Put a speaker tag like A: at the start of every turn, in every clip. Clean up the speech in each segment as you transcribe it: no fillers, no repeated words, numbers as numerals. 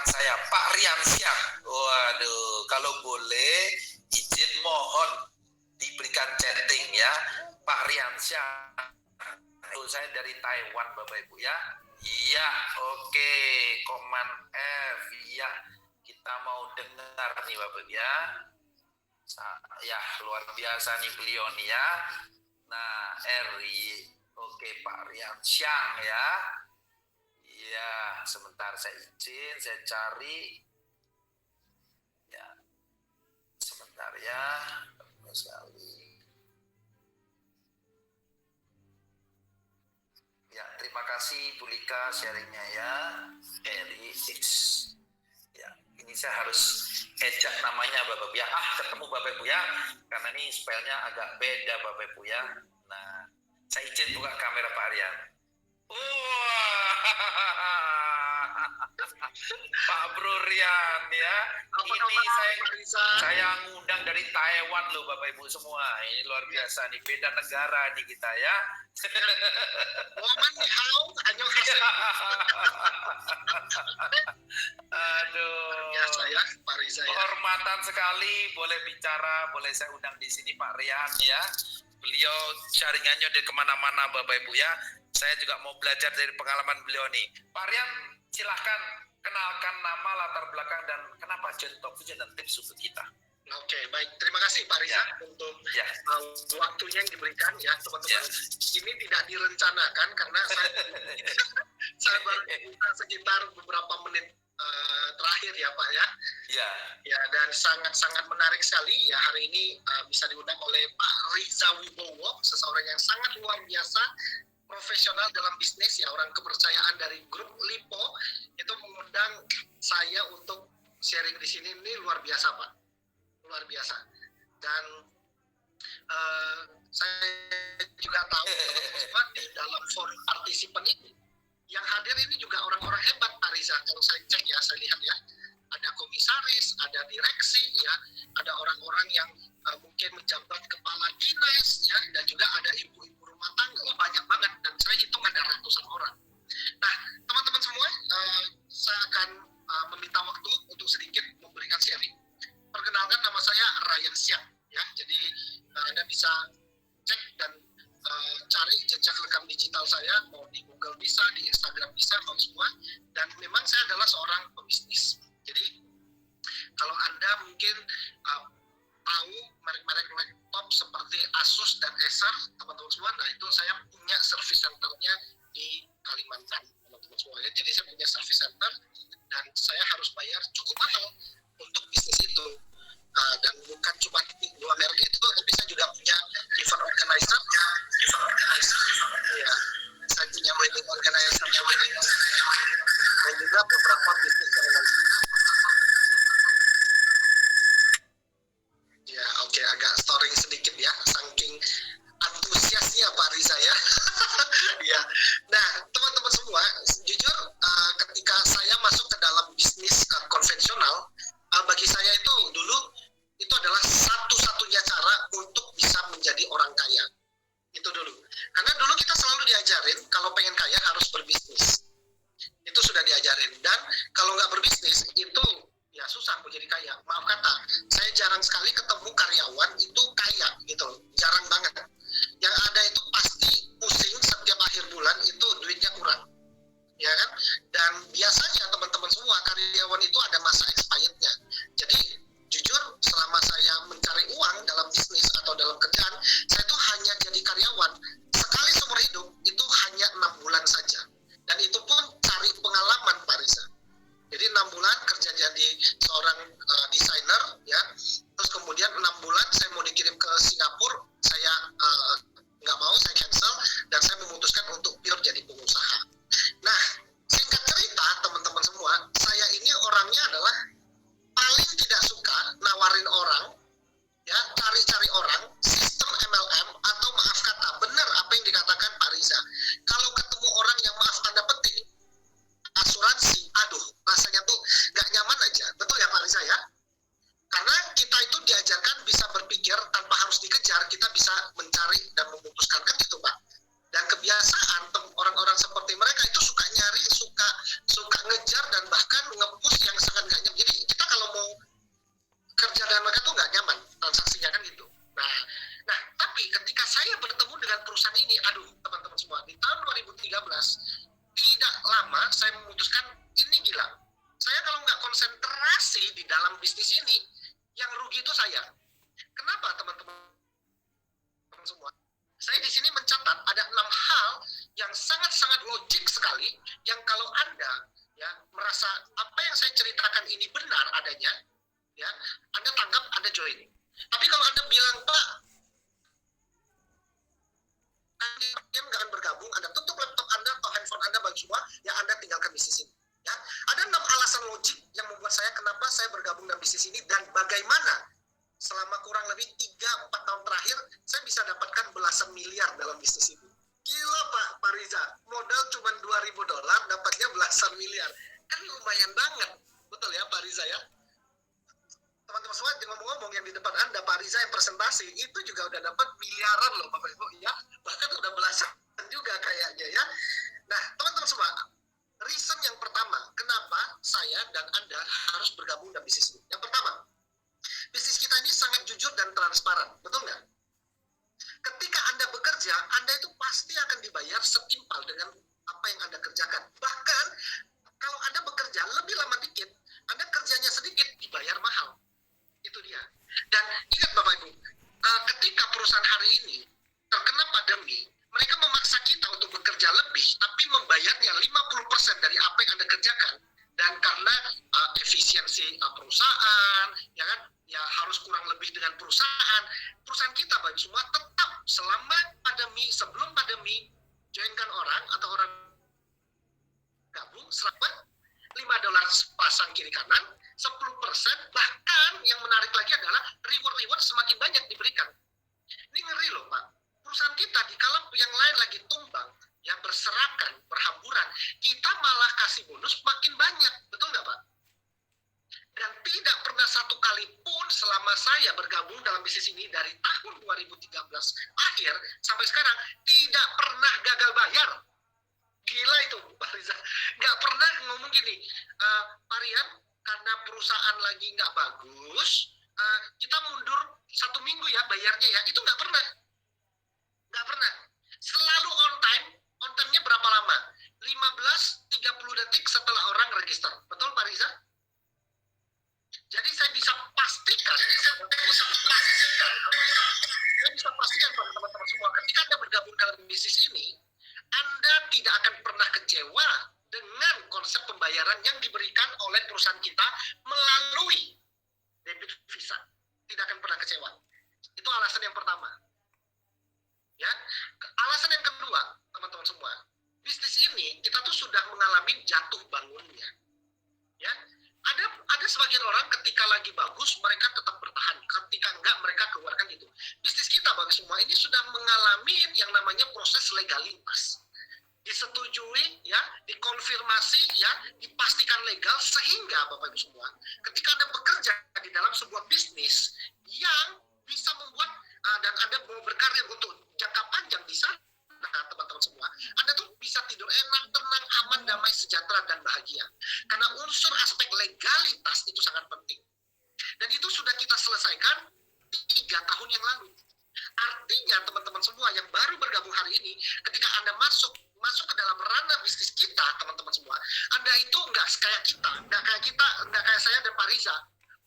A: saya, Pak Riansyah. Waduh, kalau boleh izin mohon diberikan chatting ya, Pak Riansyah. Saya dari Taiwan, Bapak Ibu ya. Iya, oke. Command F, ya. Kita mau dengar nih Bapak Ibu ya. Ya, luar biasa nih beliau nih ya. Nah, RI, oke Pak Riansyah ya. Iya, sebentar saya izin, saya cari. Ya, sebentar ya. Sekali. Ya, terima kasih Bu Lika sharingnya ya. RIX. Ya, ini saya harus ejak namanya Bapak Ibu ya. Ketemu Bapak Ibu ya. Karena ini spellnya agak beda Bapak Ibu ya. Nah, saya izin buka kamera Pak Aryan. Pak Bro Rian ya. Ini saya ngundang dari Taiwan loh Bapak Ibu semua. Ini luar biasa nih, beda negara nih kita ya. Aduh. Biasa ya, Pak Riza ya. Kehormatan sekali boleh bicara, boleh saya undang di sini Pak Rian ya. Beliau sharingannya dari kemana-mana Bapak Ibu ya. Saya juga mau belajar dari pengalaman beliau nih. Pak Rian, silahkan kenalkan nama, latar belakang, dan kenapa Gentalk Vision dan tips untuk kita.
B: Oke, baik. Terima kasih Pak Riza untuk waktunya yang diberikan ya teman-teman. Ini tidak direncanakan karena saya baru minta sekitar beberapa menit terakhir ya Pak ya. Ya, dan sangat-sangat menarik sekali ya hari ini bisa diundang oleh Pak Riza Wibowo, seseorang yang sangat luar biasa, profesional dalam bisnis ya, orang kepercayaan dari grup Lipo. Itu mengundang saya untuk sharing di sini, ini luar biasa Pak, luar biasa. Dan saya juga tahu teman-teman di dalam forum partisipan ini yang hadir ini juga orang-orang hebat Pak Riza. Kalau saya cek ya, saya lihat ya, ada komisaris, ada direksi ya, ada orang-orang yang mungkin menjabat kepala dinas ya, dan juga ada ibu-ibu rumah tangga, banyak banget, dan saya hitung ada ratusan orang. Nah, teman-teman semua, saya akan meminta waktu untuk sedikit memberikan sharing. Perkenalkan, nama saya Ryan Siang ya, jadi Anda bisa cek dan cari jejak rekam digital saya, mau di Google bisa, di Instagram bisa, mau semua. Dan memang saya adalah seorang pebisnis. Jadi kalau Anda mungkin tahu merek-merek laptop seperti Asus dan Acer, teman-teman semua, nah itu saya punya service centernya di Kalimantan, teman-teman semua. Jadi saya punya service center dan saya harus bayar cukup mahal untuk bisnis itu. Dan bukan cuma dua merek itu, tapi saya juga punya event organizer ya, ya, saya punya wedding organizer dan juga beberapa bisnis yang lain. Ya, oke, agak storing sedikit ya, saking antusiasnya Pak Riza ya. Ya, nah teman-teman semua, jujur ketika saya masuk ke dalam bisnis konvensional, bagi saya itu dulu itu adalah satu-satunya cara untuk bisa menjadi orang kaya. Itu dulu. Karena dulu kita selalu diajarin kalau pengen kaya harus berbisnis. Itu sudah diajarin. Dan kalau nggak berbisnis itu ya susah mau jadi kaya. Maaf kata, saya jarang sekali ketemu karyawan itu kaya gitu loh. Jarang banget. Yang ada itu pasti pusing setiap akhir bulan itu duitnya kurang. Ya kan? Dan biasanya teman-teman semua karyawan itu ada masa expirednya. Jadi jujur selama saya mencari uang dalam bisnis atau dalam kerjaan, saya tuh hanya jadi karyawan sekali seumur hidup, itu hanya 6 bulan saja. Dan itu pun cari pengalaman Pak Riza. Jadi 6 bulan kerja jadi seorang desainer ya. Terus kemudian 6 bulan saya mau dikirim ke Singapura, saya nggak mau, saya cancel, dan saya memutuskan untuk pure jadi pengusaha. Nah, singkat cerita teman-teman semua, saya ini orangnya adalah join. Tapi kalau Anda bilang, Pak, Anda nggak akan bergabung, Anda tutup laptop Anda atau handphone Anda bagi semua, ya Anda tinggalkan bisnis ini. Ya, ada 6 alasan logik yang membuat saya kenapa saya bergabung dalam bisnis ini dan bagaimana selama kurang lebih 3-4 tahun terakhir saya bisa dapatkan belasan miliar dalam bisnis ini. Gila Pak Riza, modal cuma $2.000 dapatnya belasan miliar. Kan lumayan banget. Betul ya Pak Riza ya? Teman-teman semua ngomong-ngomong yang di depan Anda, Pak Riza yang presentasi, itu juga udah dapat miliaran loh Bapak Ibu ya. Bahkan udah belasan juga kayaknya ya. Nah teman-teman semua, reason yang pertama, kenapa saya dan Anda harus bergabung dalam bisnis ini. Yang pertama, bisnis kita ini sangat jujur dan transparan, betul nggak? Ketika Anda bekerja, Anda itu pasti akan dibayar setimpal dengan apa yang Anda kerjakan. Bahkan, kalau Anda bekerja lebih lama dikit, Anda kerjanya sedikit, dibayar mahal. Itu dia. Dan ingat Bapak Ibu, ketika perusahaan hari ini terkena pandemi, mereka memaksa kita untuk bekerja lebih, tapi membayarnya 50% dari apa yang Anda kerjakan. Dan karena efisiensi perusahaan, ya kan, ya harus kurang lebih dengan perusahaan kita bagi semua tetap selama pandemi, sebelum pandemi, joinkan orang atau orang gabung serapat $5 pasang kiri kanan, 10%, bahkan yang menarik lagi adalah reward semakin banyak diberikan. Ini ngeri loh Pak. Perusahaan kita di kala yang lain lagi tumbang, ya berserakan, berhamburan, kita malah kasih bonus makin banyak, betul nggak Pak? Dan tidak pernah satu kali pun selama saya bergabung dalam bisnis ini dari tahun 2013 akhir sampai sekarang, tidak pernah gagal bayar. Gila itu Pak Riza. Nggak pernah ngomong gini, Pak Rian, karena perusahaan lagi nggak bagus, kita mundur 1 minggu ya bayarnya ya. Itu nggak pernah. Nggak pernah. Selalu on time. On time-nya berapa lama? 15-30 detik setelah orang register. Betul Pak Riza? Jadi saya bisa pastikan pada teman-teman semua, ketika Anda bergabung dalam bisnis ini, Anda tidak akan pernah kecewa dengan konsep pembayaran yang diberikan oleh perusahaan kita melalui debit Visa. Tidak akan pernah kecewa. Itu alasan yang pertama. Ya, alasan yang kedua, teman-teman semua, bisnis ini kita tuh sudah mengalami jatuh bangunnya. Ya, ada sebagian orang ketika lagi bagus mereka tetap bertahan, ketika enggak mereka keluarkan gitu. Bisnis kita bagi semua ini sudah mengalami yang namanya proses legalitas, disetujui ya, dikonfirmasi ya, dipastikan legal, sehingga Bapak Ibu semua ketika Anda bekerja di dalam sebuah bisnis yang bisa membuat dan Anda mau berkarir untuk jangka panjang di sana, teman-teman semua, Anda tuh bisa tidur enak, tenang, aman, damai, sejahtera, dan bahagia. Karena unsur aspek legalitas itu sangat penting. Dan itu sudah kita selesaikan 3 tahun yang lalu. Artinya teman-teman semua yang baru bergabung hari ini, ketika Anda masuk ke dalam ranah bisnis kita, teman-teman semua, Anda itu nggak kayak saya dan Pak Riza.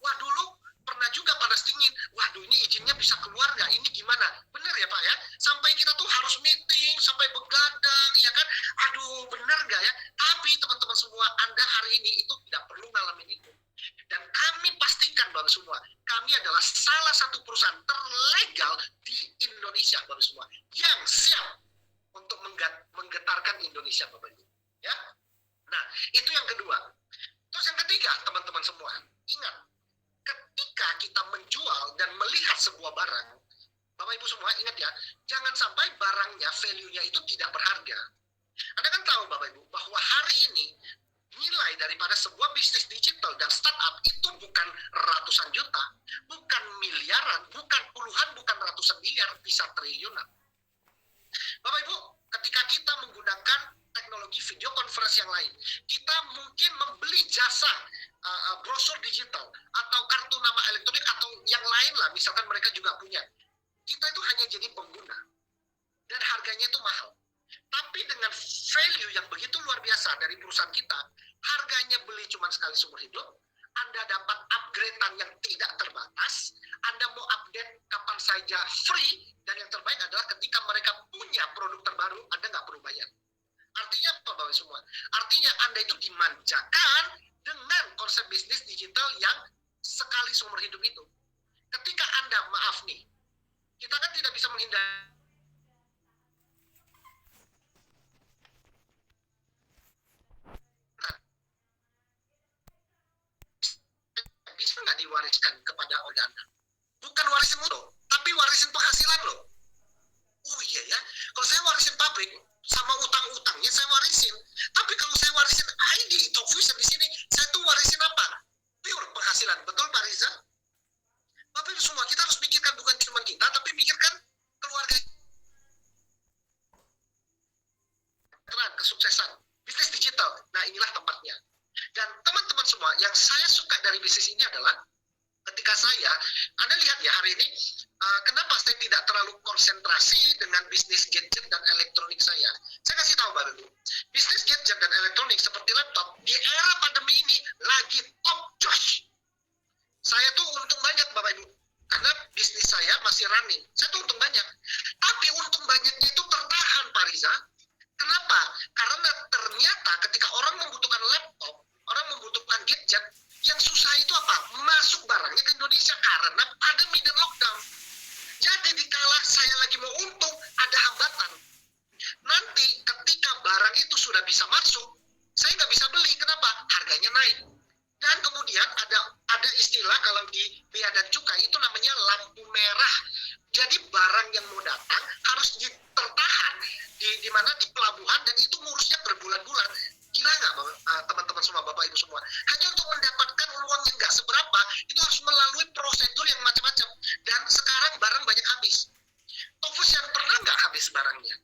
B: Wah dulu pernah juga panas dingin, waduh ini izinnya bisa keluar nggak, ini gimana? Bener ya Pak ya? Sampai kita tuh harus meeting, sampai begadang, ya kan? Aduh bener nggak ya? Tapi teman-teman semua, Anda hari ini itu tidak perlu ngalamin itu. Dan kami pastikan Bapak semua, kami adalah salah satu perusahaan terlegal di Indonesia Bapak semua, yang siap untuk menggetarkan Indonesia Bapak Ibu. Ya? Nah, itu yang kedua. Terus yang ketiga, teman-teman semua, ingat, ketika kita menjual dan melihat sebuah barang, Bapak Ibu semua ingat ya, jangan sampai barangnya, value-nya itu tidak berharga. Anda kan tahu Bapak Ibu, bahwa hari ini nilai daripada sebuah bisnis digital dan startup itu bukan ratusan juta, bukan miliaran, bukan puluhan, bukan ratusan miliar, bisa triliunan. Bapak Ibu, ketika kita menggunakan teknologi video conference yang lain, kita mungkin membeli jasa brosur digital atau kartu nama elektronik atau yang lain lah, misalkan mereka juga punya. Kita itu hanya jadi pengguna dan harganya itu mahal. Tapi dengan value yang begitu luar biasa dari perusahaan kita, harganya beli cuma sekali seumur hidup, Anda dapat upgrade-an yang tidak terbatas, Anda mau update kapan saja free, dan yang terbaik adalah ketika mereka punya produk terbaru, Anda nggak perlu bayar. Artinya apa Bapak semua? Artinya Anda itu dimanjakan dengan konsep bisnis digital yang sekali seumur hidup itu. wariskan kepada Anda. Bukan warisin modal, tapi warisin penghasilan loh. Oh iya ya, kalau saya warisin pabrik sama utang-utangnya saya warisin. Tapi kalau saya warisin ID Talkfusion di sini, saya tuh warisin apa? Pure penghasilan, betul Pak Riza? Bapak Ibu semua, kita harus pikirkan bukan cuma kita, tapi pikirkan keluarga. Kesuksesan bisnis digital. Nah, inilah tempatnya. Dan teman-teman semua, yang saya suka dari bisnis ini adalah ketika Anda lihat ya hari ini, kenapa saya tidak terlalu konsentrasi dengan bisnis gadget dan elektronik saya. Saya kasih tahu Bapak Ibu, bisnis gadget dan elektronik seperti laptop di era pandemi ini lagi top Josh. Saya tuh untung banyak Bapak Ibu, karena bisnis saya masih running. Saya tuh untung banyak. Tapi untung banyaknya itu tertahan Pak Riza. Kenapa? Karena ternyata ketika orang membutuhkan laptop, orang membutuhkan gadget, yang susah itu apa? Masuk barangnya ke Indonesia karena pandemi dan lockdown. Jadi dikala saya lagi mau untung, ada hambatan. Nanti ketika barang itu sudah bisa masuk, saya nggak bisa beli. Kenapa? Harganya naik. Dan kemudian ada istilah kalau di bea dan cukai itu namanya lampu merah. Jadi barang yang mau datang harus tertahan di mana di pelabuhan, dan itu ngurusnya berbulan-bulan. Gila nggak teman-teman semua, Bapak Ibu semua? Hanya untuk mendapatkan uang yang nggak seberapa, itu harus melalui prosedur yang macam-macam. Dan sekarang barang banyak habis. Talkfusion pernah nggak habis barangnya?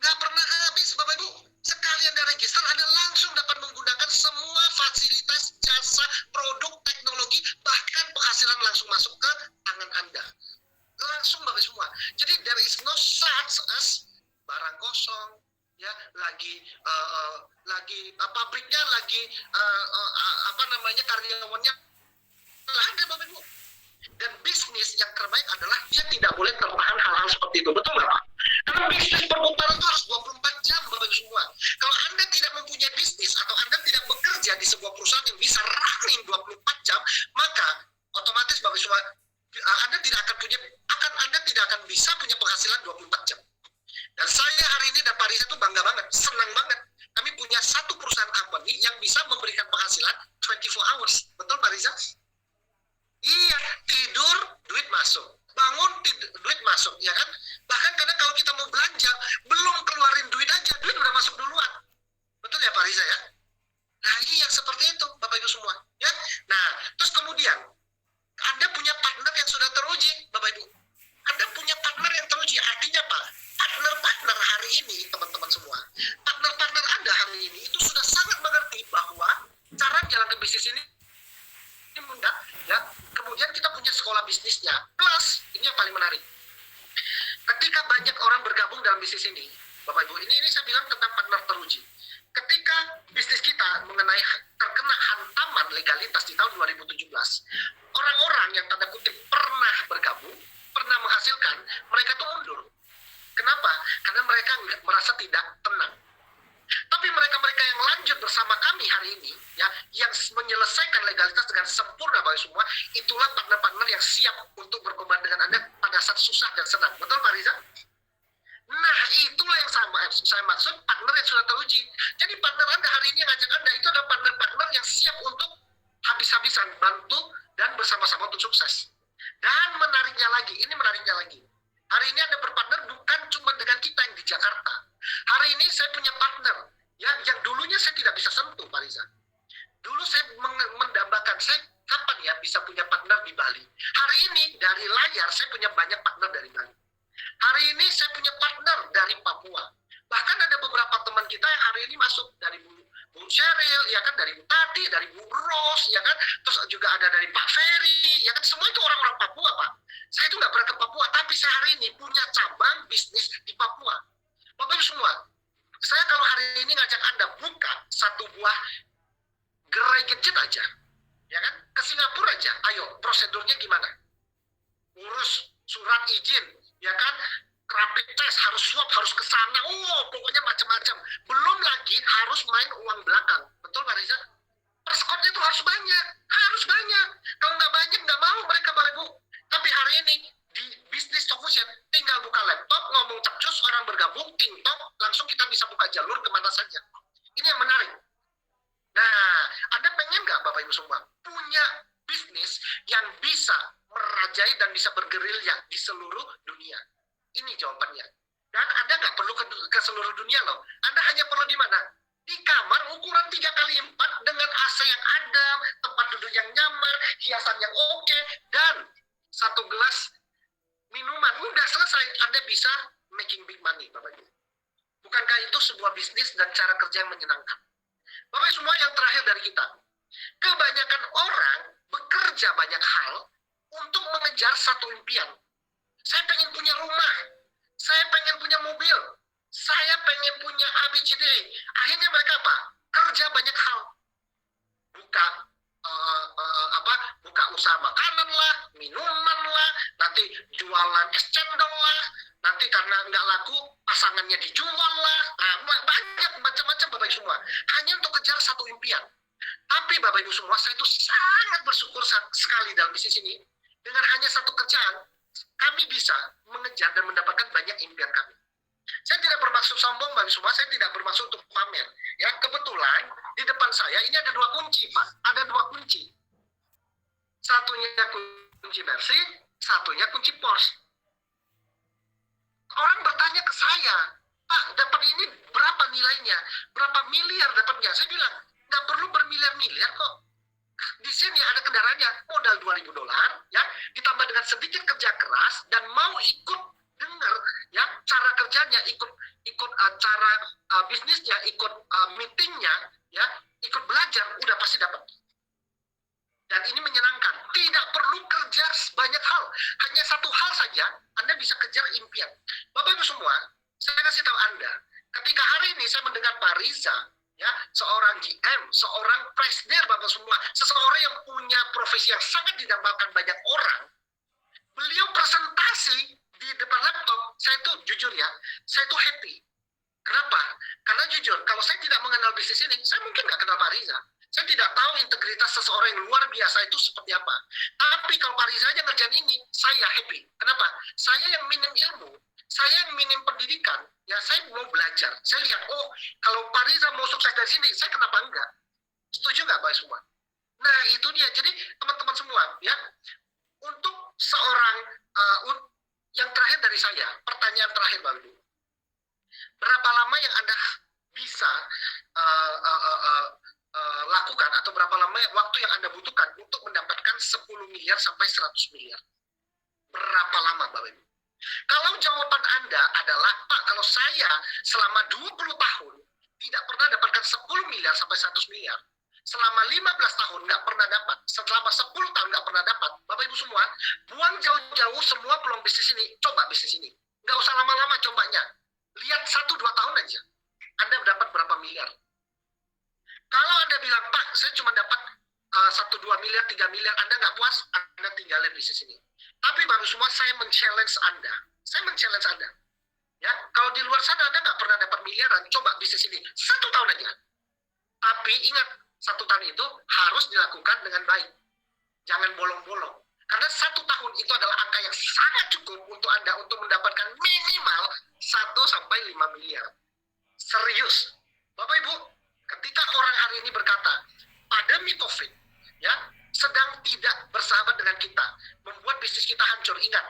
B: Nggak pernah habis, Bapak Ibu. Sekali Anda register, Anda langsung dapat menggunakan semua fasilitas, jasa, produk, teknologi, bahkan penghasilan langsung masuk ke tangan Anda. Langsung Bapak Semua. Jadi there is no such as barang kosong, ya pabriknya lagi karyawannya nggak ada Bapak Ibu. Dan bisnis yang terbaik adalah dia tidak boleh tertahan hal-hal seperti itu, betul nggak Pak? Karena bisnis perputaran itu harus 24 jam Bapak Ibu semua. Kalau Anda tidak mempunyai bisnis atau Anda tidak bekerja di sebuah perusahaan yang bisa running 24 jam, maka otomatis Bapak Ibu semua, Anda tidak akan bisa punya penghasilan 24 jam. Dan saya hari ini dan Pak Riza itu bangga banget, senang banget. Kami punya satu perusahaan company yang bisa memberikan penghasilan 24 hours. Betul Pak Riza? Iya, tidur, duit masuk. Bangun, duit masuk, ya kan? Bahkan kadang kalau kita mau belanja, belum keluarin duit aja, duit udah masuk duluan. Betul ya Pak Riza ya? Nah ini yang seperti itu Bapak Ibu semua. Ya? Nah, terus kemudian, Anda punya partner yang sudah teruji, Bapak Ibu. Anda punya partner yang teruji, artinya apa? Partner-partner hari ini, teman-teman semua, partner-partner Anda hari ini itu sudah sangat mengerti bahwa cara jalankan bisnis ini mudah, ya. Kemudian kita punya sekolah bisnisnya. Plus, ini yang paling menarik. Ketika banyak orang bergabung dalam bisnis ini, Bapak Ibu, ini saya bilang tentang partner teruji. Ketika bisnis kita mengenai terkena hantaman legalitas di tahun 2017, orang-orang yang tanda kutip pernah bergabung, pernah menghasilkan, mereka tuh mundur. Kenapa? Karena mereka merasa tidak tenang. Tapi mereka-mereka yang lanjut bersama kami hari ini, ya, yang menyelesaikan legalitas dengan sempurna Bapak semua, itulah partner-partner yang siap untuk berkorban dengan Anda pada saat susah dan senang. Betul Pak Riza? Nah, itulah yang saya maksud partner yang sudah teruji. Jadi partner Anda hari ini yang ngajak Anda itu adalah partner-partner yang siap untuk habis-habisan bantu dan bersama-sama untuk sukses. Dan menariknya lagi. Hari ini Anda berpartner bukan cuma dengan kita yang di Jakarta. Hari ini saya punya partner yang dulunya saya tidak bisa sentuh, Pak Riza. Dulu saya mendambakan, saya kapan ya bisa punya partner di Bali. Hari ini dari layar saya punya banyak partner dari Bali. Hari ini saya punya partner dari Papua. Bahkan ada beberapa teman kita yang hari ini masuk dari Bu Sheryl, ya kan, dari Bu Tati, dari Bu Ros, ya kan, terus juga ada dari Pak Ferry, ya kan, semua itu orang-orang Papua, Pak. Saya itu nggak pernah ke Papua, tapi saya hari ini punya cabang bisnis di Papua. Bapak Ibu semua, saya kalau hari ini ngajak Anda buka satu buah gerai gadget aja, ya kan, ke Singapura aja, ayo, prosedurnya gimana? Urus surat izin, ya kan, rapid test, harus swab, harus ke sana, pokoknya macam-macam. Belum lagi harus main uang belakang, betul Pak Riza? Perskotnya itu harus banyak. Kalau nggak banyak, nggak mau mereka Bapak Ibu. Tapi hari ini, di bisnis Talkfusion, tinggal buka laptop, ngomong capcus, orang bergabung, TikTok, langsung kita bisa buka jalur kemana saja. Ini yang menarik. Nah, Anda pengen nggak Bapak Ibu semua punya bisnis yang bisa merajai dan bisa bergerilya di seluruh dunia. Ini jawabannya. Dan Anda nggak perlu ke seluruh dunia loh. Anda hanya perlu di mana? Di kamar ukuran 3x4 dengan AC yang adem, tempat duduk yang nyaman, hiasan yang oke, dan satu gelas minuman. Udah selesai. Anda bisa making big money, Bapak Ibu. Bukankah itu sebuah bisnis dan cara kerja yang menyenangkan? Bapak semua, yang terakhir dari kita. Kebanyakan orang bekerja banyak hal untuk mengejar satu impian. Saya pengen punya rumah. Saya pengen punya mobil. Saya pengen punya ABCD. Akhirnya mereka apa? Kerja banyak hal. Buka buka usaha makanan lah, minuman lah, nanti jualan es cendol lah, nanti karena nggak laku pasangannya dijual lah, banyak macam-macam Bapak Ibu semua, hanya untuk kejar satu impian. Tapi Bapak Ibu semua, saya itu sangat bersyukur sekali dalam bisnis ini, dengan hanya satu kerjaan kami bisa mengejar dan mendapatkan banyak impian kami. Saya tidak bermaksud sombong Bapak Ibu semua, saya tidak bermaksud untuk pamer. Ya, kebetulan di depan saya ini ada 2 kunci, Pak. Ada 2 kunci. Satunya kunci Mercy, satunya kunci Porsche. Orang bertanya ke saya, Pak, dapat ini berapa nilainya? Berapa miliar dapatnya? Saya bilang, nggak perlu bermiliar-miliar kok. Di sini ada kendaraannya, modal $2.000, ya, ditambah dengan sedikit kerja keras dan mau ikut dengar, ya, cara kerjanya, ikut cara bisnisnya, ikut meetingnya, ya, ikut belajar, udah pasti dapat. Dan ini menyenangkan. Tidak perlu kerja banyak hal. Hanya satu hal saja, Anda bisa kejar impian. Bapak Ibu semua, saya kasih tahu Anda, ketika hari ini saya mendengar Pak Riza, ya, seorang GM, seorang presiden Bapak semua, seseorang yang punya profesi yang sangat didambakan banyak orang, beliau presentasi di depan laptop, saya tuh jujur ya, saya tuh happy. Kenapa? Karena jujur, kalau saya tidak mengenal bisnis ini, saya mungkin nggak kenal Pak Riza. Saya tidak tahu integritas seseorang yang luar biasa itu seperti apa. Tapi kalau Pak Riza aja ngerjain ini, saya happy. Kenapa? Saya yang minim ilmu, saya yang minim pendidikan, ya saya mau belajar. Saya lihat, oh kalau Pak Riza mau sukses dari sini, saya kenapa enggak? Setuju nggak Pak semua? Nah itu dia. Jadi teman-teman semua, ya, untuk seorang yang terakhir dari saya, pertanyaan terakhir Pak Ibu. Berapa lama yang Anda bisa lakukan atau berapa lama waktu yang Anda butuhkan untuk mendapatkan 10 miliar sampai 100 miliar? Berapa lama Bapak Ibu? Kalau jawaban Anda adalah, Pak, kalau saya selama 20 tahun tidak pernah dapatkan 10 miliar sampai 100 miliar, selama 15 tahun nggak pernah dapat, selama 10 tahun nggak pernah dapat, Bapak Ibu semua, buang jauh-jauh semua peluang bisnis ini, coba bisnis ini. Nggak usah lama-lama cobanya. Lihat 1-2 tahun aja, Anda dapat berapa miliar. Kalau Anda bilang, Pak, saya cuma dapat 1-2 miliar, 3 miliar, Anda nggak puas, Anda tinggalin bisnis ini. Tapi baru semua saya men-challenge Anda. Saya men-challenge Anda. Ya, kalau di luar sana Anda nggak pernah dapat miliaran, coba bisnis ini 1 tahun aja. Tapi ingat, 1 tahun itu harus dilakukan dengan baik. Jangan bolong-bolong. Karena 1 tahun itu adalah angka yang sangat cukup untuk Anda untuk mendapatkan minimal 1-5 miliar. Serius. Bapak Ibu, ketika orang hari ini berkata, pandemi COVID, ya, sedang tidak bersahabat dengan kita, membuat bisnis kita hancur, ingat.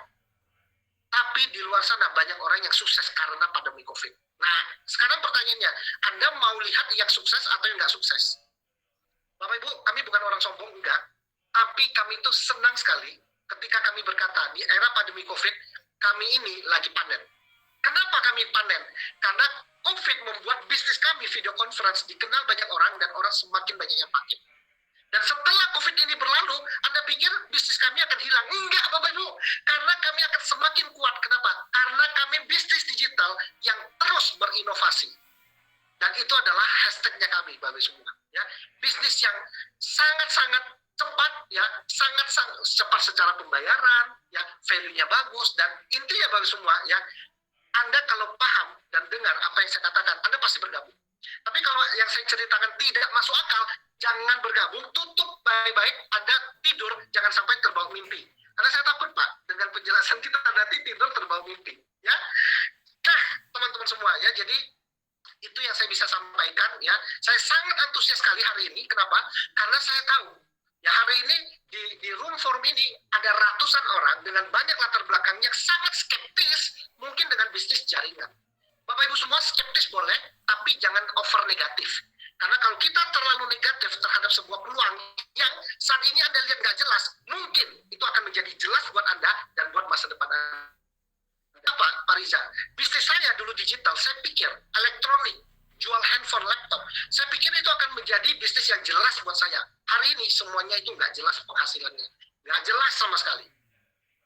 B: Tapi di luar sana banyak orang yang sukses karena pandemi COVID. Nah, sekarang pertanyaannya, Anda mau lihat yang sukses atau yang nggak sukses? Bapak Ibu, kami bukan orang sombong, enggak. Tapi kami itu senang sekali ketika kami berkata, di era pandemi COVID, kami ini lagi panen. Kenapa kami panen? Karena COVID membuat bisnis kami video conference dikenal banyak orang dan orang semakin banyak yang pakai. Dan setelah COVID ini berlalu, Anda pikir bisnis kami akan hilang? Enggak, Bapak Ibu. Karena kami akan semakin kuat. Kenapa? Karena kami bisnis digital yang terus berinovasi. Dan itu adalah hashtagnya kami, Bapak Ibu semua. Ya, bisnis yang sangat-sangat cepat, ya, sangat-sangat cepat secara pembayaran, ya, value-nya bagus, dan intinya Bapak Ibu semua, ya, Anda kalau paham dan dengar apa yang saya katakan, Anda pasti bergabung. Tapi kalau yang saya ceritakan tidak masuk akal, jangan bergabung, tutup baik-baik, Anda tidur, jangan sampai terbawa mimpi. Karena saya takut, Pak, dengan penjelasan kita nanti tidur terbawa mimpi. Ya, nah, teman-teman semua, ya, jadi itu yang saya bisa sampaikan, ya. Saya sangat antusias sekali hari ini. Kenapa? Karena saya tahu Ya hari ini di room forum ini ada ratusan orang dengan banyak latar belakang yang sangat skeptis mungkin dengan bisnis jaringan. Bapak Ibu semua skeptis boleh, tapi jangan over negatif. Karena kalau kita terlalu negatif terhadap sebuah peluang yang saat ini Anda lihat nggak jelas, mungkin itu akan menjadi jelas buat Anda dan buat masa depan Anda. Apa, Pak Riza? Bisnis saya dulu digital, saya pikir elektronik, jual handphone, laptop. Saya pikir itu akan menjadi bisnis yang jelas buat saya. Hari ini semuanya itu nggak jelas penghasilannya. Nggak jelas sama sekali.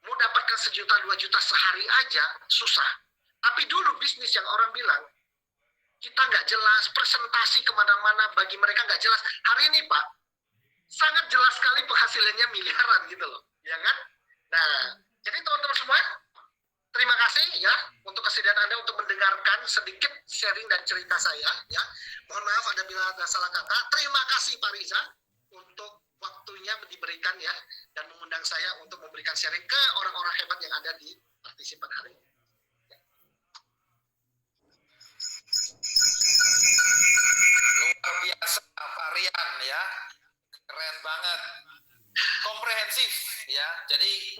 B: Mau dapatkan 1 juta, 2 juta sehari aja, susah. Tapi dulu bisnis yang orang bilang, kita nggak jelas, presentasi kemana-mana, bagi mereka nggak jelas. Hari ini Pak, sangat jelas sekali penghasilannya miliaran gitu loh. Ya kan? Nah, jadi teman-teman semua, terima kasih ya untuk kesediaan Anda untuk mendengarkan sedikit sharing dan cerita saya ya. Mohon maaf bila ada salah kata. Terima kasih Pak Riza untuk waktunya diberikan ya dan mengundang saya untuk memberikan sharing ke orang-orang hebat yang ada di partisipan hari ini.
A: Luar biasa Pak Rian ya. Keren banget. Komprehensif ya. Jadi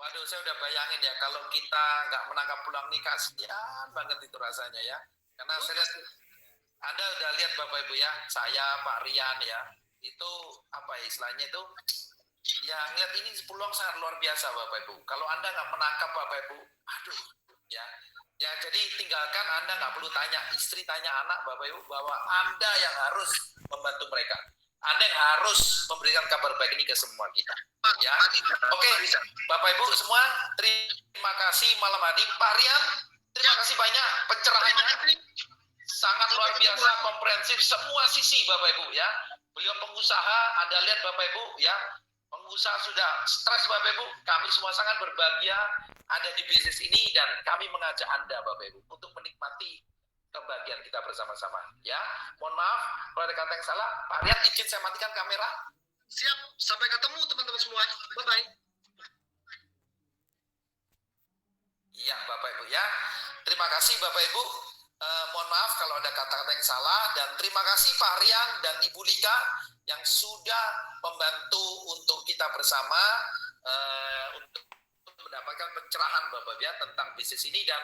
A: waduh, saya udah bayangin ya, kalau kita nggak menangkap peluang nih, kasihan banget itu rasanya ya. Karena saya lihat, Anda udah lihat Bapak Ibu ya, saya, Pak Rian ya, itu apa ya istilahnya itu, ya ngeliat ini peluang sangat luar biasa Bapak Ibu. Kalau Anda nggak menangkap Bapak Ibu, aduh ya. Ya jadi tinggalkan, Anda nggak perlu tanya istri, tanya anak Bapak Ibu, bahwa Anda yang harus membantu mereka. Anda yang harus memberikan kabar baik ini ke semua kita. Ya, oke, Bapak Ibu semua, terima kasih malam hari. Pak Rian, terima kasih banyak pencerahannya, sangat luar biasa, komprehensif semua sisi Bapak Ibu ya. Beliau pengusaha, Anda lihat Bapak Ibu ya, pengusaha sudah stres Bapak Ibu. Kami semua sangat berbahagia ada di bisnis ini dan kami mengajak Anda Bapak Ibu untuk menikmati kebahagiaan kita bersama-sama ya. Mohon maaf kalau ada kata yang salah. Pak Rian, izin saya matikan kamera.
B: Siap, sampai ketemu teman-teman semua. Bye-bye.
A: Iya Bapak Ibu ya. Terima kasih Bapak Ibu. Mohon maaf kalau ada kata-kata yang salah dan terima kasih Pak Rian dan Ibu Lika yang sudah membantu untuk kita bersama untuk mendapatkan pencerahan Bapak ya tentang bisnis ini. Dan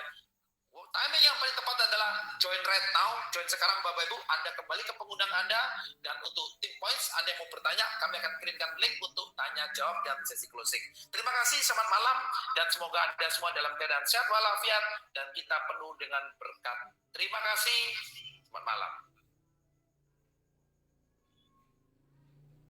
A: timing yang paling tepat adalah join right now, join sekarang Bapak Ibu. Anda kembali ke pengundang Anda dan untuk tip points Anda yang mau bertanya, kami akan kirimkan link untuk tanya jawab dan sesi closing. Terima kasih, selamat malam dan semoga Anda semua dalam keadaan sehat walafiat dan kita penuh dengan berkat. Terima kasih, selamat malam.